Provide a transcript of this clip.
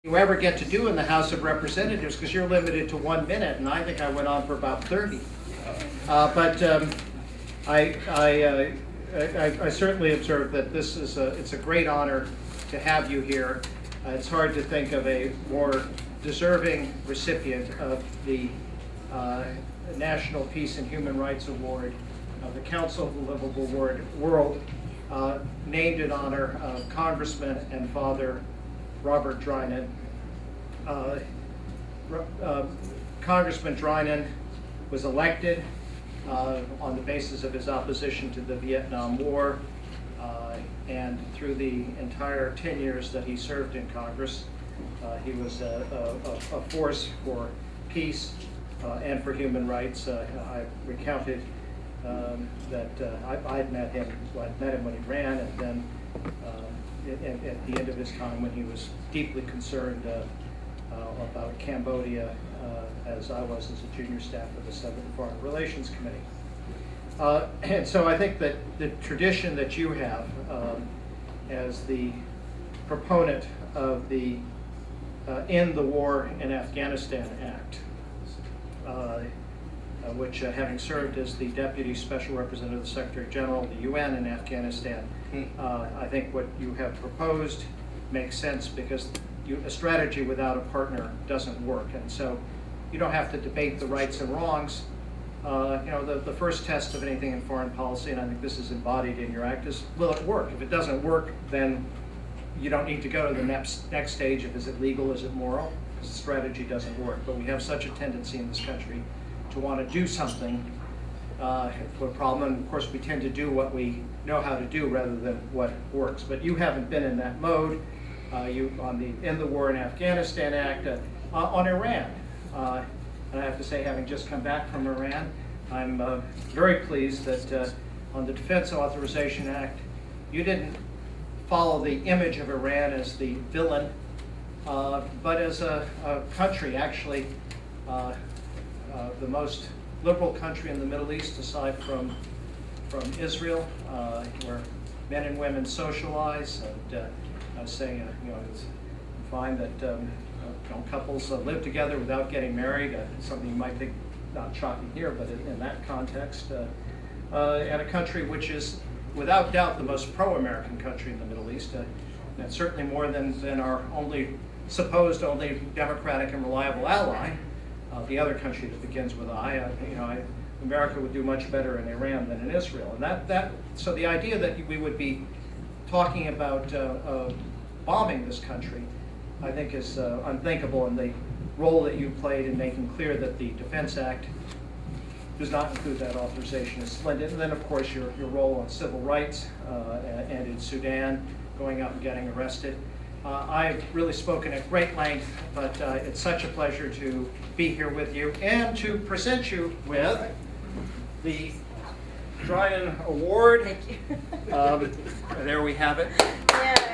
you ever get to do in the House of Representatives, because you're limited to 1 minute, and I think I went on for about 30. I certainly observe that this is it's a great honor to have you here. It's hard to think of a more deserving recipient of the National Peace and Human Rights Award of the Council of the Livable World, named in honor of Congressman and Father Robert Drinan. Congressman Drinan was elected on the basis of his opposition to the Vietnam War, and through the entire 10 years that he served in Congress, he was a force for peace and for human rights. I recounted that I'd met him when he ran, and then at the end of his time when he was deeply concerned about Cambodia, as I was as a junior staff of the Senate Foreign Relations Committee. And so I think that the tradition that you have as the proponent of the End the War in Afghanistan Act, which having served as the Deputy Special Representative of the Secretary General of the UN in Afghanistan, I think what you have proposed makes sense, because a strategy without a partner doesn't work. And so you don't have to debate the rights and wrongs. The first test of anything in foreign policy, and I think this is embodied in your act, is will it work? If it doesn't work, then you don't need to go to the next stage of is it legal, is it moral? Because the strategy doesn't work. But we have such a tendency in this country to want to do something for a problem, and of course we tend to do what we know how to do rather than what works. But you haven't been in that mode. You on the End the War in Afghanistan Act, on Iran. And I have to say, having just come back from Iran, I'm very pleased that on the Defense Authorization Act, you didn't follow the image of Iran as the villain, but as a country, actually the most liberal country in the Middle East, aside from Israel, where men and women socialize. And I was saying, it's fine that couples live together without getting married. Something you might think not shocking here, but in that context, and a country which is without doubt the most pro-American country in the Middle East, and certainly more than our supposed only democratic and reliable ally, the other country that begins with America would do much better in Iran than in Israel. And so the idea that we would be talking about bombing this country, I think is unthinkable, and the role that you played in making clear that the Defense Act does not include that authorization is splendid. And then, of course, your role on civil rights and in Sudan, going out and getting arrested. I've really spoken at great length, but it's such a pleasure to be here with you and to present you with the Drinan Award. Thank you. There we have it. Yeah.